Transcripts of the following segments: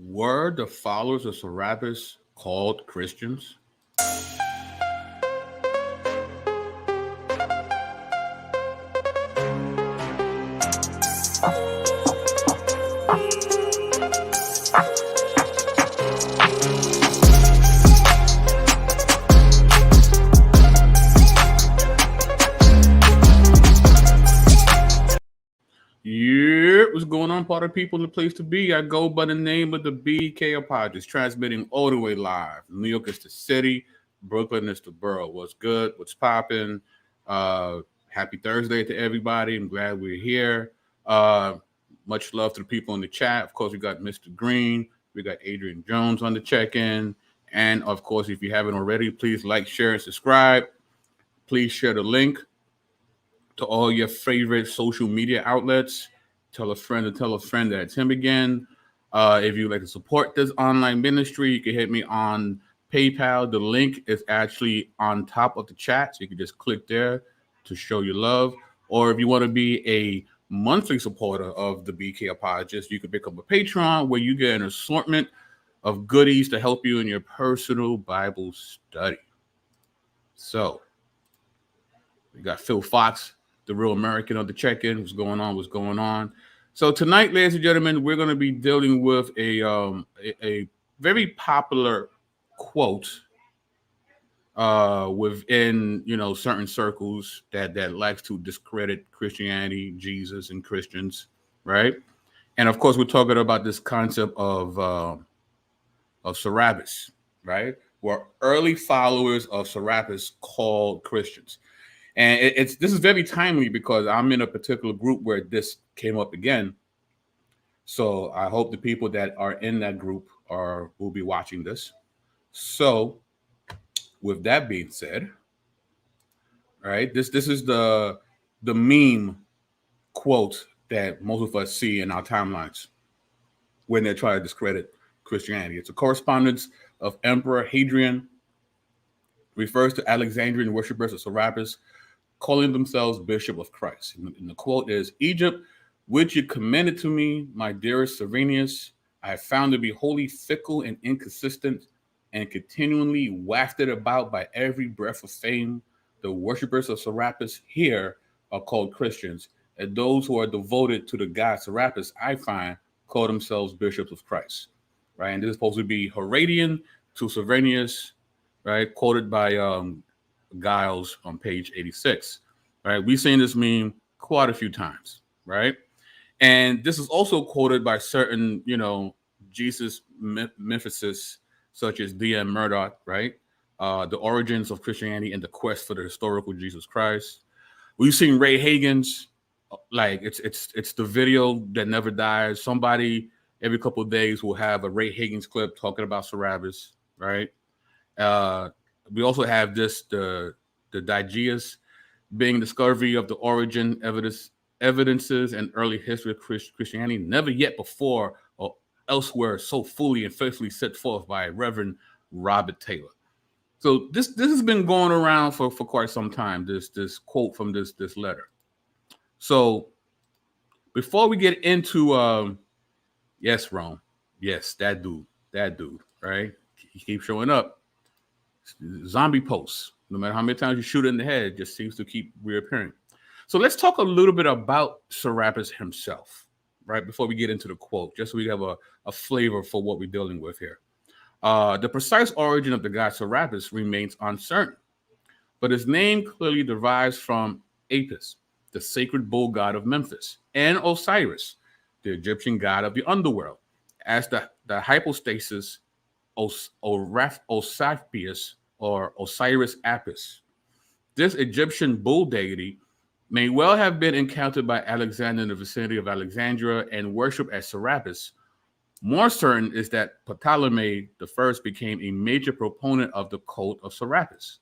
Were the followers of Serapis called Christians? Yeah, what's going on, party people? The place to be. I go by the name of the BK Apologetics, transmitting all the way live. New York is the city, Brooklyn is the borough. What's good? What's popping? Happy Thursday to everybody. I'm glad we're here. Uh, Much love to the people in the chat. Of course, we got Mr. Green, we got Adrian Jones on the check-in, and of course, if you haven't already, please like, share, and subscribe. Please share the link to all your favorite social media outlets. Tell a friend to tell a friend that it's him again. If you'd like to support this online ministry, you can hit me on PayPal. The link is actually on top of the chat, so you can just click there to show your love. Or if you want to be a monthly supporter of the BK Apologist, you can pick up a Patreon where you get an assortment of goodies to help you in your personal Bible study. So we got Phil Fox, the real American, on the check-in. What's going on? What's going on? So tonight, ladies and gentlemen, we're going to be dealing with a very popular quote within certain circles that likes to discredit Christianity, Jesus, and Christians, right? And of course, we're talking about this concept of Serapis, right? Where early followers of Serapis called Christians. And this is very timely because I'm in a particular group where this came up again. So I hope the people that are in that group will be watching this. So with that being said, right, this is the meme quote that most of us see in our timelines when they're trying to discredit Christianity. It's a correspondence of Emperor Hadrian, refers to Alexandrian worshippers of Serapis, calling themselves Bishop of Christ. And the quote is, "Egypt, which you commended to me, my dearest Serenius, I have found to be wholly fickle and inconsistent, and continually wafted about by every breath of fame. The worshippers of Serapis here are called Christians, and those who are devoted to the god Serapis, I find, call themselves Bishops of Christ." Right, and this is supposed to be Hadrian to Serenius, right, quoted by Giles on page 86. Right, we've seen this meme quite a few times, right? And this is also quoted by certain, Jesus mythicists such as D.M. Murdoch, right? The Origins of Christianity and the Quest for the Historical Jesus Christ. We've seen Ray Hagen's, like it's the video that never dies. Somebody every couple of days will have a Ray Hagen's clip talking about Serapis, right? We also have the Digeus being discovery of the origin, evidences, and early history of Christianity, never yet before or elsewhere so fully and faithfully set forth by Reverend Robert Taylor. So this has been going around for quite some time, this quote from this letter. So before we get into yes, Rome, yes, that dude, right? He keeps showing up. Zombie posts. No matter how many times you shoot it in the head, it just seems to keep reappearing. So let's talk a little bit about Serapis himself, right? Before we get into the quote, just so we have a flavor for what we're dealing with here. The precise origin of the god Serapis remains uncertain, but his name clearly derives from Apis, the sacred bull god of Memphis, and Osiris, the Egyptian god of the underworld, as the hypostasis Serapis or Osiris Apis. This Egyptian bull deity may well have been encountered by Alexander in the vicinity of Alexandria and worshipped as Serapis. More certain is that Ptolemy I became a major proponent of the cult of Serapis.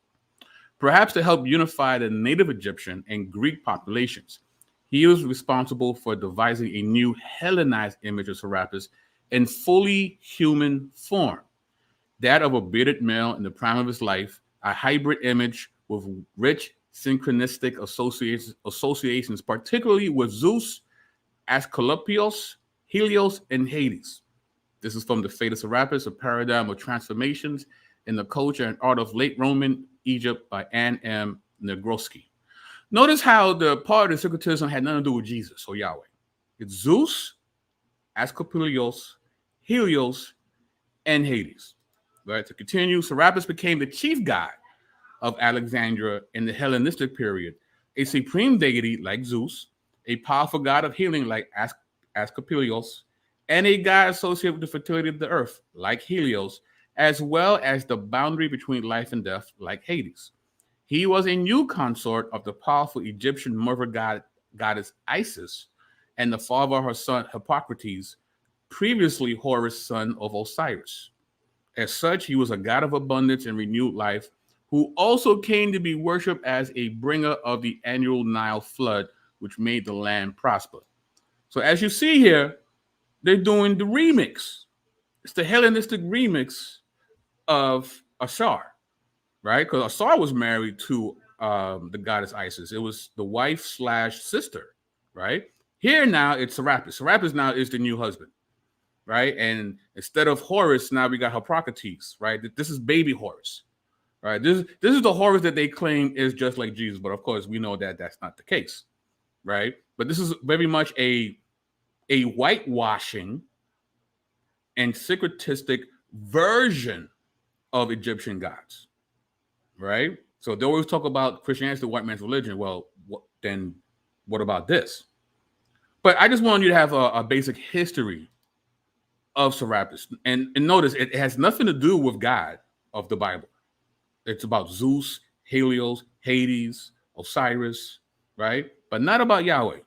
Perhaps to help unify the native Egyptian and Greek populations, he was responsible for devising a new Hellenized image of Serapis in fully human form, that of a bearded male in the prime of his life, a hybrid image with rich synchronistic associations, particularly with Zeus, Asclepios, Helios, and Hades. This is from the Fate of Serapis, a paradigm of transformations in the culture and art of late Roman Egypt by Anne M. Negroski. Notice how the part of the syncretism had nothing to do with Jesus or Yahweh. It's Zeus, Asclepios, Helios, and Hades. Right? To continue, Serapis became the chief god of Alexandria in the Hellenistic period, a supreme deity like Zeus, a powerful god of healing like Asclepios, and a god associated with the fertility of the earth like Helios, as well as the boundary between life and death like Hades. He was a new consort of the powerful Egyptian mother goddess Isis and the father of her son Hippocrates, previously Horus, son of Osiris. As such, he was a god of abundance and renewed life, who also came to be worshipped as a bringer of the annual Nile flood, which made the land prosper. So as you see here, they're doing the remix. It's the Hellenistic remix of Ashar, right? Because Ashar was married to the goddess Isis. It was the wife / sister, right? Here now it's Serapis. Serapis now is the new husband, right? And instead of Horus, now we got Hippocrates, right? This is baby Horus, right? This is the Horus that they claim is just like Jesus, but of course we know that that's not the case, right? But this is very much a whitewashing and syncretistic version of Egyptian gods, right? So they always talk about Christianity, the white man's religion. Well, then what about this? But I just want you to have a basic history of Serapis. And notice it has nothing to do with God of the Bible. It's about Zeus, Helios, Hades, Osiris, right? But not about Yahweh.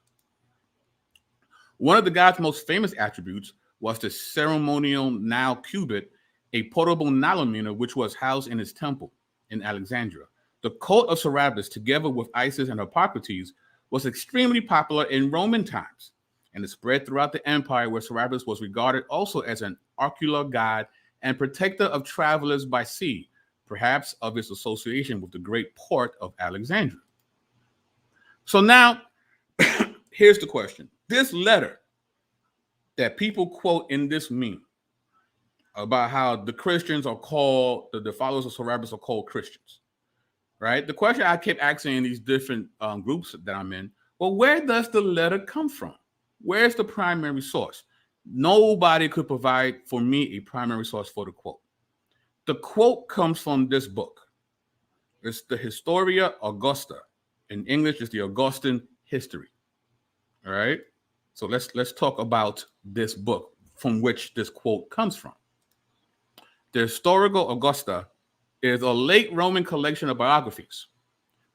One of the god's most famous attributes was the ceremonial Nile cubit, a portable Nilometer, which was housed in his temple in Alexandria. The cult of Serapis, together with Isis and Hippocrates, was extremely popular in Roman times, and it spread throughout the empire, where Serapis was regarded also as an oracular god and protector of travelers by sea, perhaps of its association with the great port of Alexandria. So now, here's the question. This letter that people quote in this meme about how the Christians are called, the followers of Serapis are called Christians, right? The question I kept asking in these different groups that I'm in, well, where does the letter come from? Where's the primary source? Nobody could provide for me a primary source for the quote. The quote comes from this book. It's the Historia Augusta. In English, it's the Augustan History. All right? So let's talk about this book from which this quote comes from. The Historia Augusta is a late Roman collection of biographies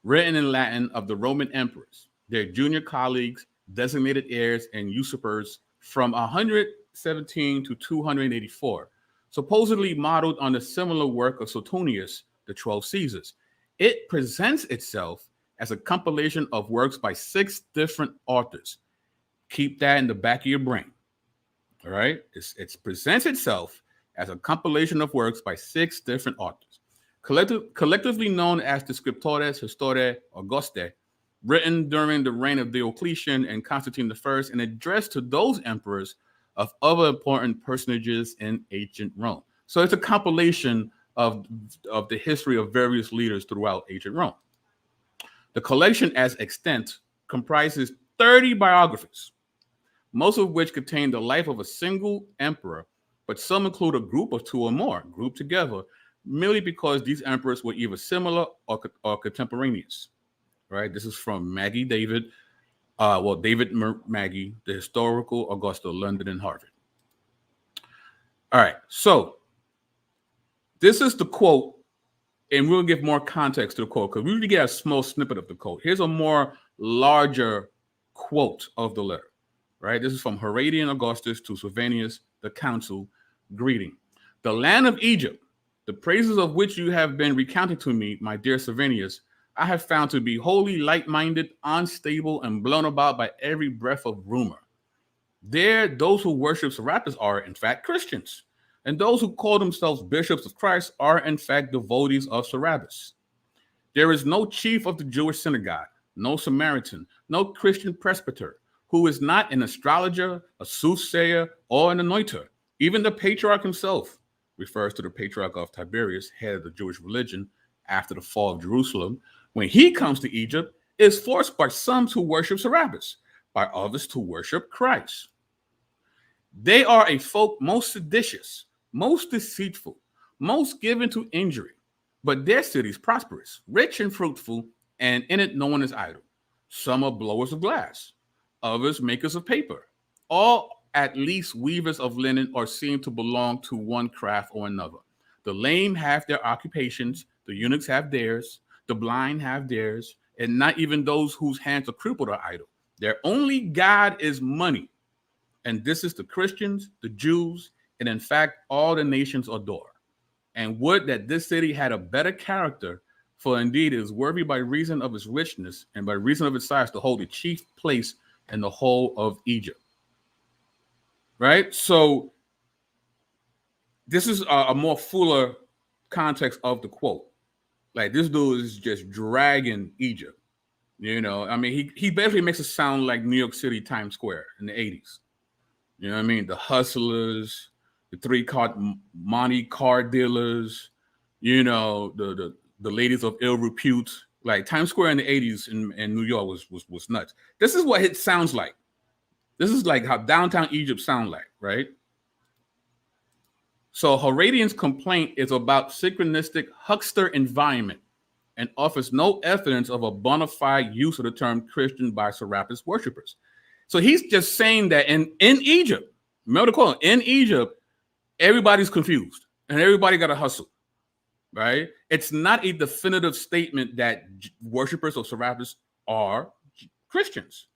written in Latin of the Roman emperors, their junior colleagues, designated heirs, and usurpers from 117 to 284, supposedly modeled on the similar work of Suetonius, the 12 Caesars. It presents itself as a compilation of works by 6 different authors. Keep that in the back of your brain. All right? It presents itself as a compilation of works by 6 different authors, collectively known as the Scriptores Historiae Augustae, written during the reign of Diocletian and Constantine I, and addressed to those emperors of other important personages in ancient Rome. So it's a compilation of the history of various leaders throughout ancient Rome. The collection as extant comprises 30 biographies, most of which contain the life of a single emperor, but some include a group of 2 or more grouped together merely because these emperors were either similar or contemporaneous. Right? This is from Maggie David, David Maggie, The Historical Augusta, London and Harvard. All right, so this is the quote, and we'll give more context to the quote because we usually get a small snippet of the quote. Here's a more larger quote of the letter. Right? This is from Hadrian Augustus to Sylvanus, the council, greeting. The land of Egypt, the praises of which you have been recounting to me, my dear Sylvanus, I have found to be wholly light-minded, unstable, and blown about by every breath of rumor. There, those who worship Serapis are, in fact, Christians, and those who call themselves bishops of Christ are, in fact, devotees of Serapis. There is no chief of the Jewish synagogue, no Samaritan, no Christian presbyter, who is not an astrologer, a soothsayer, or an anointer, Even the patriarch himself refers to the patriarch of Tiberias, head of the Jewish religion after the fall of Jerusalem. When he comes to Egypt, is forced by some to worship Serapis, by others to worship Christ. They are a folk most seditious, most deceitful, most given to injury, but their city is prosperous, rich and fruitful, and in it no one is idle. Some are blowers of glass, others makers of paper, all at least weavers of linen or seem to belong to one craft or another. The lame have their occupations, the eunuchs have theirs, the blind have theirs, and not even those whose hands are crippled are idle. Their only God is money. And this is the Christians, the Jews, and in fact, all the nations adore. And would that this city had a better character, for indeed it is worthy by reason of its richness and by reason of its size to hold the chief place in the whole of Egypt. Right? So this is a more fuller context of the quote. Like, this dude is just dragging Egypt. You know, I mean, he basically makes it sound like New York City Times Square in the 80s. You know what I mean? The hustlers, the Monte car dealers, you know, the ladies of ill repute. Like, Times Square in the 80s in New York was nuts. This is what it sounds like. This is like how downtown Egypt sound like, right? So Hadrian's complaint is about synchronistic huckster environment and offers no evidence of a bona fide use of the term Christian by Serapis worshippers. So he's just saying that in Egypt, remember the quote, in Egypt, everybody's confused and everybody got to hustle, right? It's not a definitive statement that worshippers of Serapis are Christians.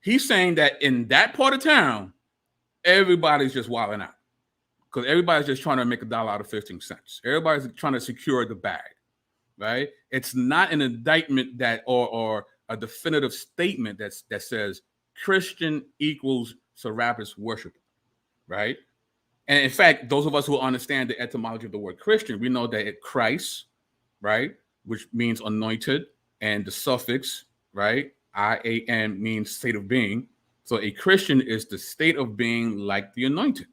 He's saying that in that part of town, everybody's just wilding out because everybody's just trying to make $1 out of 15 cents. Everybody's trying to secure the bag, right? It's not an indictment that or a definitive statement that says Christian equals Serapis worship, right? And in fact, those of us who understand the etymology of the word Christian, we know that it Christ, right, which means anointed, and the suffix, right, I-A-N means state of being. So a Christian is the state of being like the anointed,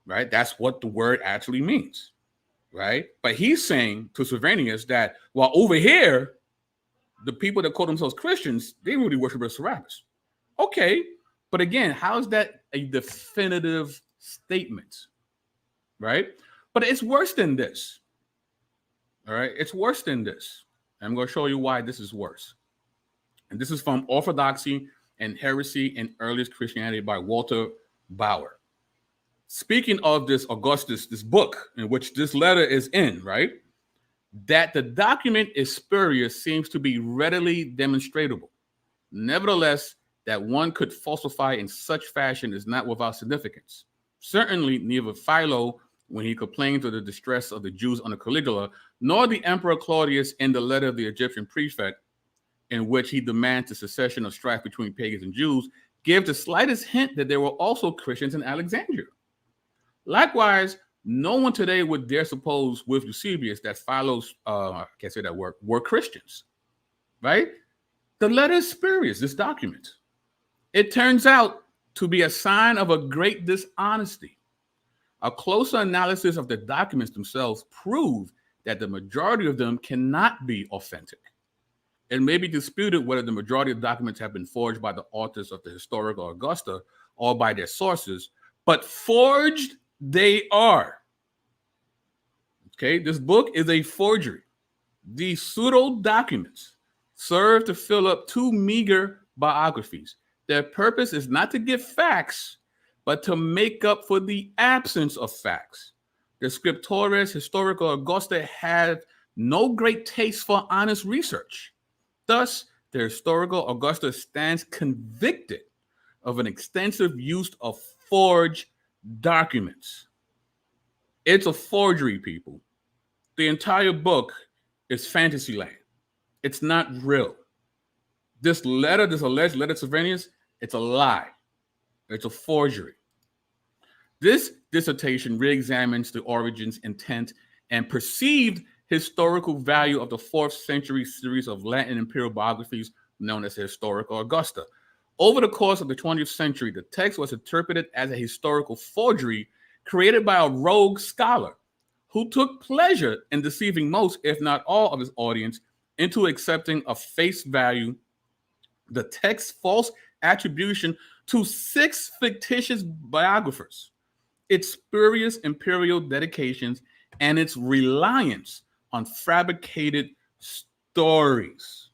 right? That's what the word actually means, right? But he's saying to Serapis that while over here, the people that call themselves Christians, they really worship Serapis. Okay, but again, how is that a definitive statement, right? But it's worse than this, all right? It's worse than this. I'm going to show you why this is worse. And this is from Orthodoxy and Heresy in Earliest Christianity by Walter Bauer. Speaking of this Augustus, this book in which this letter is in, right? That the document is spurious seems to be readily demonstrable. Nevertheless, that one could falsify in such fashion is not without significance. Certainly, neither Philo, when he complains of the distress of the Jews under Caligula, nor the Emperor Claudius in the letter of the Egyptian prefect, in which he demands the cessation of strife between pagans and Jews, give the slightest hint that there were also Christians in Alexandria. Likewise, no one today would dare suppose with Eusebius that Philo's, I can't say that word, were Christians, right? The letter is spurious, this document. It turns out to be a sign of a great dishonesty. A closer analysis of the documents themselves prove that the majority of them cannot be authentic. It may be disputed whether the majority of documents have been forged by the authors of the Historical Augusta or by their sources, but forged they are. Okay, this book is a forgery. These pseudo documents serve to fill up two meager biographies. Their purpose is not to give facts, but to make up for the absence of facts. The Scriptores Historical Augusta had no great taste for honest research. Thus, the Historical Augusta stands convicted of an extensive use of forged documents. It's a forgery, people. The entire book is fantasy land. It's not real. This letter, this alleged letter to Serapis, it's a lie. It's a forgery. This dissertation re-examines the origins, intent, and perceived historical value of the 4th century series of Latin imperial biographies known as the Historical Augusta. Over the course of the 20th century, the text was interpreted as a historical forgery created by a rogue scholar who took pleasure in deceiving most, if not all, of his audience into accepting a face value the text's false attribution to 6 fictitious biographers, its spurious imperial dedications, and its reliance on fabricated stories.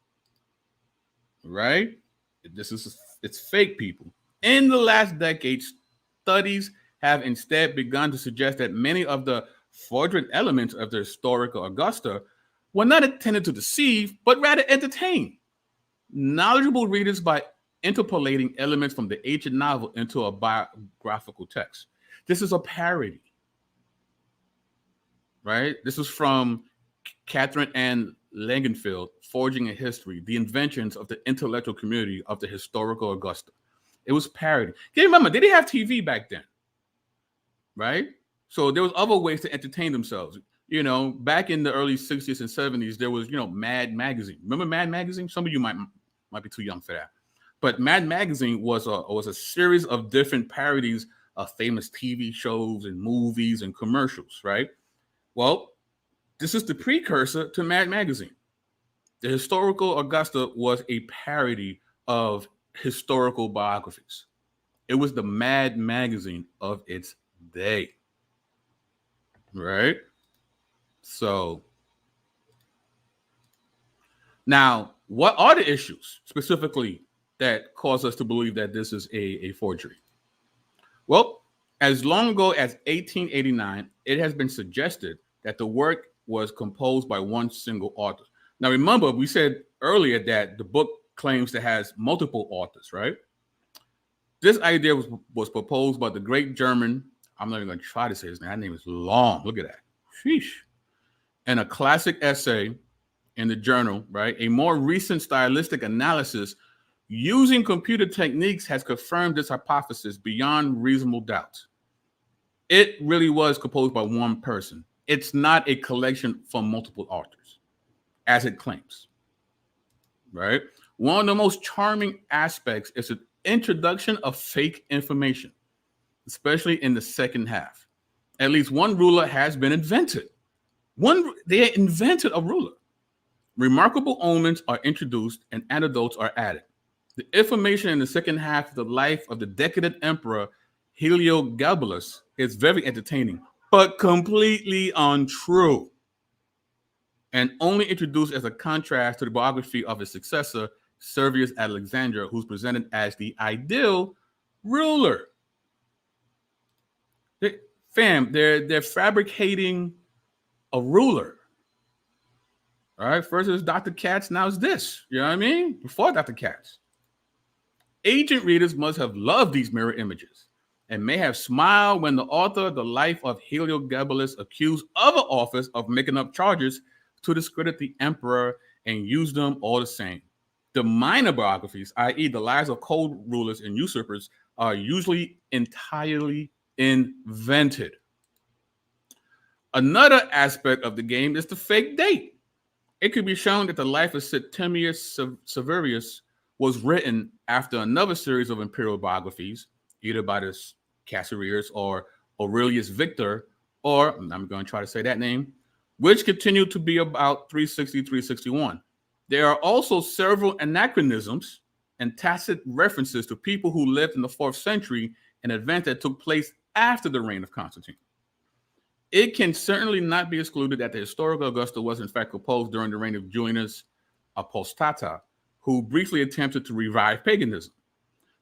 Right? It's fake, people. In the last decade, studies have instead begun to suggest that many of the fraudulent elements of the historical Augusta were not intended to deceive, but rather entertain knowledgeable readers by interpolating elements from the ancient novel into a biographical text. This is a parody, right? This is from Catherine Ann Langenfeld, Forging in History, The Inventions of the Intellectual Community of the Historical Augusta. It was parody. You remember, they didn't have TV back then, right? So there was other ways to entertain themselves. You know, back in the early 60s and 70s, there was, Mad Magazine. Remember Mad Magazine? Some of you might be too young for that. But Mad Magazine was a series of different parodies of famous TV shows and movies and commercials, right? Well, this is the precursor to Mad Magazine. The Historical Augusta was a parody of historical biographies. It was the Mad Magazine of its day, right? So now, what are the issues specifically that cause us to believe that this is a forgery? Well, as long ago as 1889, it has been suggested that the work was composed by one single author. Now, remember, we said earlier that the book claims to has multiple authors, right? This idea was proposed by the great German, I'm not even going to try to say his name. That name is long. Look at that. Sheesh. In a classic essay in the journal, right? A more recent stylistic analysis using computer techniques has confirmed this hypothesis beyond reasonable doubt. It really was composed by one person. It's not a collection from multiple authors, as it claims, right? One of the most charming aspects is the introduction of fake information, especially in the second half. At least one ruler has been invented. They invented a ruler. Remarkable omens are introduced and anecdotes are added. The information in the second half of the life of the decadent emperor Heliogabalus is very entertaining, but completely untrue, and only introduced as a contrast to the biography of his successor, Servius Alexander, who's presented as the ideal ruler. They're fabricating a ruler. All right, first it was Dr. Katz, now it's this. You know what I mean? Before Dr. Katz. Ancient readers must have loved these mirror images and may have smiled when the author of the life of Heliogabalus accused other authors of making up charges to discredit the emperor and used them all the same. The minor biographies, i.e. the lives of cold rulers and usurpers, are usually entirely invented. Another aspect of the game is the fake date. It could be shown that the life of Septimius Severus was written after another series of imperial biographies, either by the Caesarius or Aurelius Victor, or I'm going to try to say that name, which continued to be about 360, 361. There are also several anachronisms and tacit references to people who lived in the 4th century, an event that took place after the reign of Constantine. It can certainly not be excluded that the historical Augusta was in fact composed during the reign of Julius Apostata, who briefly attempted to revive paganism.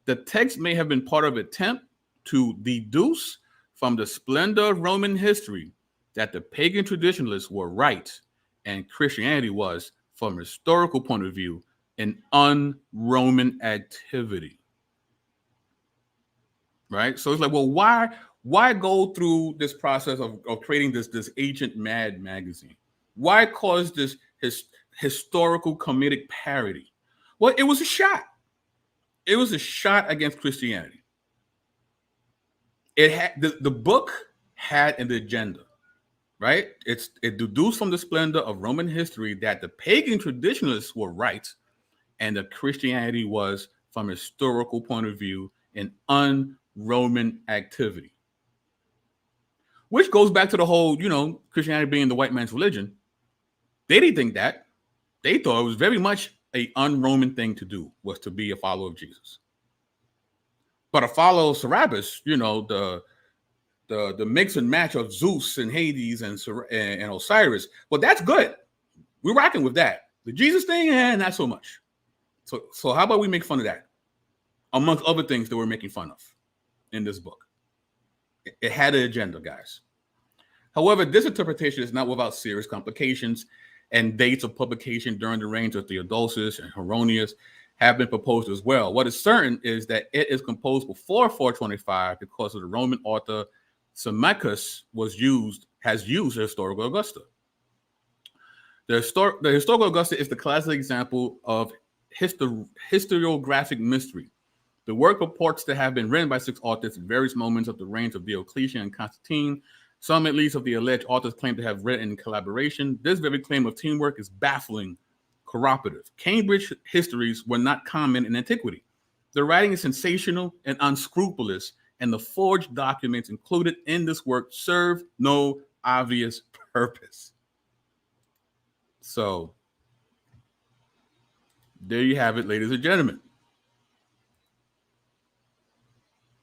The text may have been part of an attempt to deduce from the splendor of Roman history that the pagan traditionalists were right and Christianity was, from a historical point of view, an un-Roman activity. Right? So it's like, well, why go through this process of creating this ancient Mad magazine? Why cause this historical comedic parody? Well, it was a shot. It was a shot against Christianity. It had the book had an agenda, right? It deduced from the splendor of Roman history that the pagan traditionalists were right and that Christianity was from a historical point of view in un-Roman activity. Which goes back to the whole, Christianity being the white man's religion. They didn't think that. They thought it was very much a un-Roman thing to do, was to be a follower of Jesus. But a follower of Serapis, the mix and match of Zeus and Hades and Osiris, well, that's good. We're rocking with that. The Jesus thing, not so much. So how about we make fun of that? Amongst other things that we're making fun of in this book. It had an agenda, guys. However, this interpretation is not without serious complications, and dates of publication during the reigns of Theodosius and Hieronymus have been proposed as well. What is certain is that it is composed before 425 because of the Roman author Symmachus has used the historical Augusta. The historical Augusta is the classic example of historiographic mystery. The work purports to have been written by 6 authors at various moments of the reigns of Diocletian and Constantine. Some, at least, of the alleged authors claim to have written in collaboration. This very claim of teamwork is baffling, corroborative. Cambridge histories were not common in antiquity. The writing is sensational and unscrupulous, and the forged documents included in this work serve no obvious purpose. So, there you have it, ladies and gentlemen.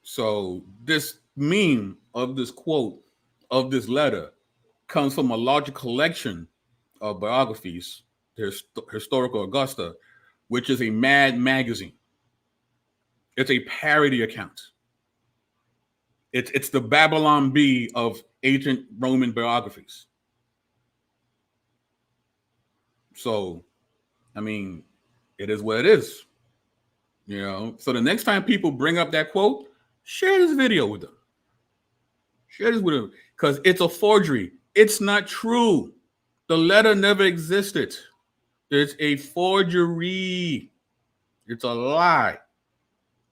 So, this meme of this quote of this letter comes from a larger collection of biographies, the Historical Augusta, which is a mad magazine. It's a parody account. It's the Babylon Bee of ancient Roman biographies. So, I mean, it is what it is. So the next time people bring up that quote, share this video with them. Share this with them. Because it's a forgery. It's not true. The letter never existed. It's a forgery. It's a lie.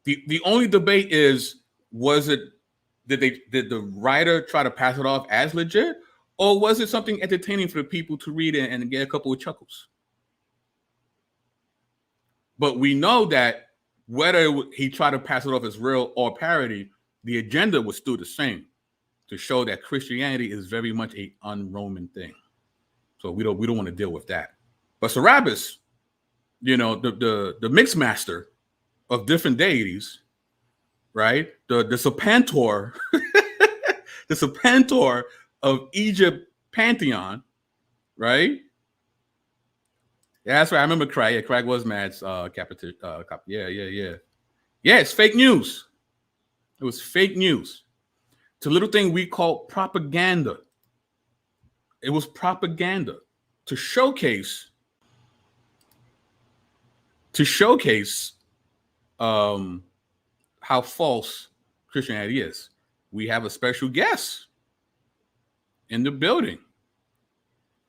The only debate is, did the writer try to pass it off as legit, or was it something entertaining for the people to read it and get a couple of chuckles? But we know that whether he tried to pass it off as real or parody, the agenda was still the same, to show that Christianity is very much a un-Roman thing. So we don't want to deal with that. But Serapis, the mix master of different deities, right? The Serpentor, the Serpentor of Egypt pantheon, right? Yeah, that's right. I remember Craig. Yeah, Craig was Matt's Yeah, it's fake news. It was fake news. It's a little thing we call propaganda. It was propaganda to showcase how false Christianity is. We have a special guest in the building.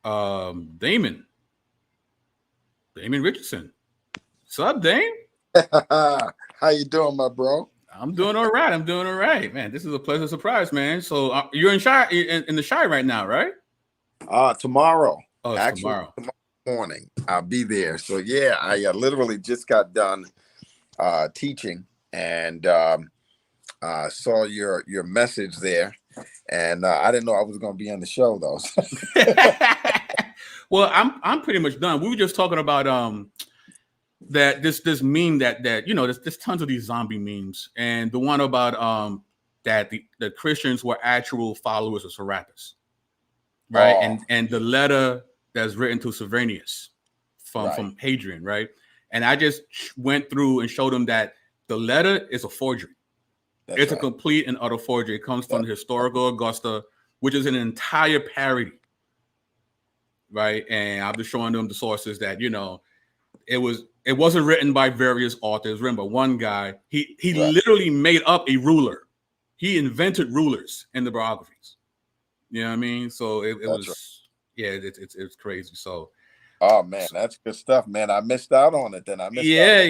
Damon Richardson. What's up, Dame? How you doing, my bro? I'm doing all right. Man, this is a pleasant surprise, man. So you're in the Shy right now, right? Tomorrow. Oh, actually, tomorrow morning I'll be there. So yeah, I literally just got done teaching and saw your message there, and I didn't know I was going to be on the show though. Well, I'm pretty much done. We were just talking about that this meme that there's tons of these zombie memes, and the one about that the Christians were actual followers of Serapis, right? Oh. And the letter that's written to Severnius from Hadrian, right? And I just went through and showed them that the letter is a forgery. It's a complete and utter forgery. It comes from the Historical Augusta, which is an entire parody, right? And I'm just showing them the sources that it wasn't written by various authors. It was written by one guy. He literally made up a ruler. He invented rulers in the biographies. You know what I mean? So it was it's crazy. So oh man, that's good stuff, man. I missed out on it. Then yeah.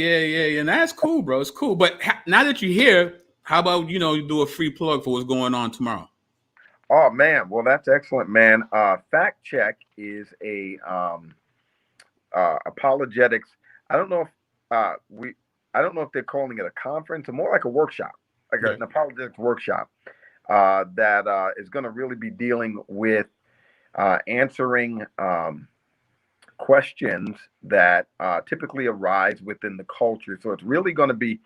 And that's cool, bro. It's cool. But now that you're here, how about you do a free plug for what's going on tomorrow? Oh man, well that's excellent, man. Fact Check is a apologetics. I don't know if I don't know if they're calling it a conference or more like a workshop, like Okay. an apologetics workshop that is going to really be dealing with answering questions that typically arise within the culture. So it's really going to be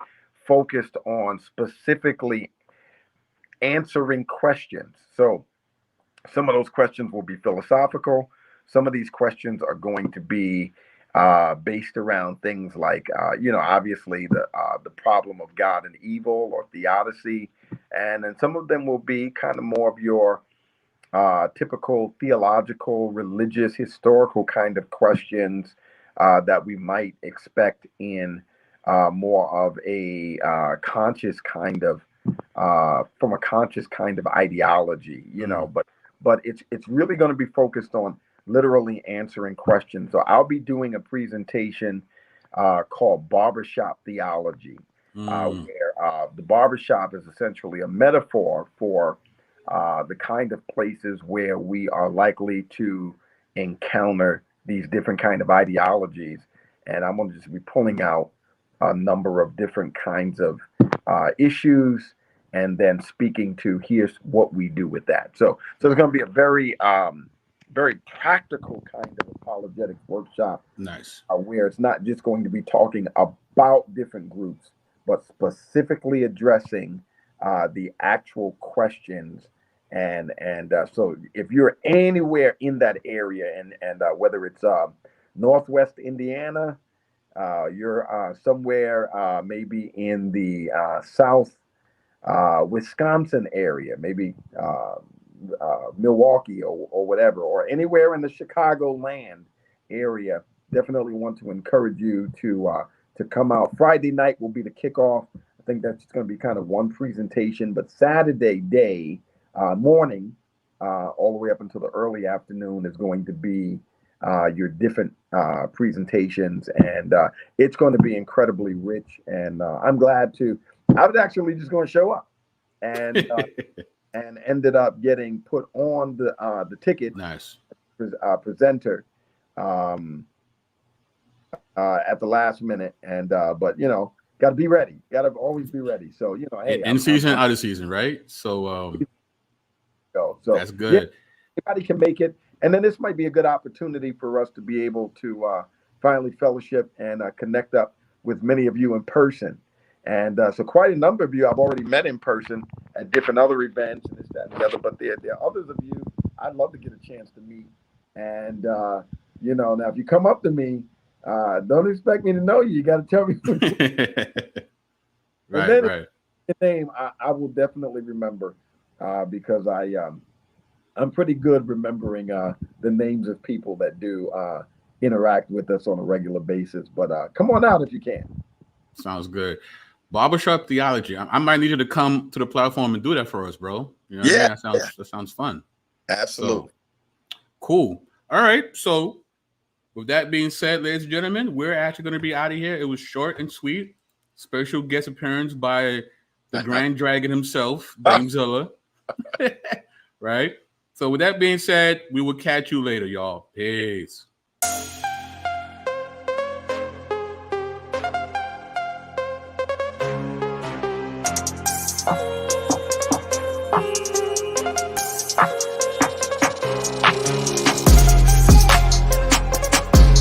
focused on specifically answering questions. So some of those questions will be philosophical. Some of these questions are going to be based around things like, obviously the problem of God and evil or theodicy, and then some of them will be kind of more of your typical theological, religious, historical kind of questions that we might expect in more of a conscious kind of from a conscious kind of ideology, but it's really going to be focused on literally answering questions. So I'll be doing a presentation called Barbershop Theology, where the barbershop is essentially a metaphor for the kind of places where we are likely to encounter these different kind of ideologies. And I'm going to just be pulling out a number of different kinds of issues and then speaking to here's what we do with that. So it's going to be a very very practical kind of apologetics workshop. Nice. Where it's not just going to be talking about different groups, but specifically addressing the actual questions. And so if you're anywhere in that area, and whether it's Northwest Indiana, you're somewhere maybe in the South Wisconsin area, maybe Milwaukee or whatever, or anywhere in the Chicagoland area, definitely want to encourage you to come out. Friday night will be the kickoff. I think that's just going to be kind of one presentation, but Saturday morning, all the way up until the early afternoon, is going to be your different presentations, and it's going to be incredibly rich. And I'm glad to. I was actually just going to show up, and and ended up getting put on the ticket. Nice. Presenter at the last minute, and but got to be ready. Got to always be ready. So hey, in season, out of season, right? So that's good. Yeah, anybody can make it, and then this might be a good opportunity for us to be able to finally fellowship and connect up with many of you in person. And so quite a number of you I've already met in person at different other events and this, that, and the other. But there are others of you I'd love to get a chance to meet. And, now if you come up to me, don't expect me to know you. You got to tell me. Right. The name I will definitely remember because I'm pretty good remembering the names of people that do interact with us on a regular basis. But come on out if you can. Sounds good. Barbershop theology. I might need you to come to the platform and do that for us, bro. You know what I mean? That sounds fun. Absolutely. So, cool. All right. So with that being said, ladies and gentlemen, we're actually going to be out of here. It was short and sweet. Special guest appearance by the Grand Dragon himself, Dame Zilla. Right? So with that being said, we will catch you later, y'all. Peace.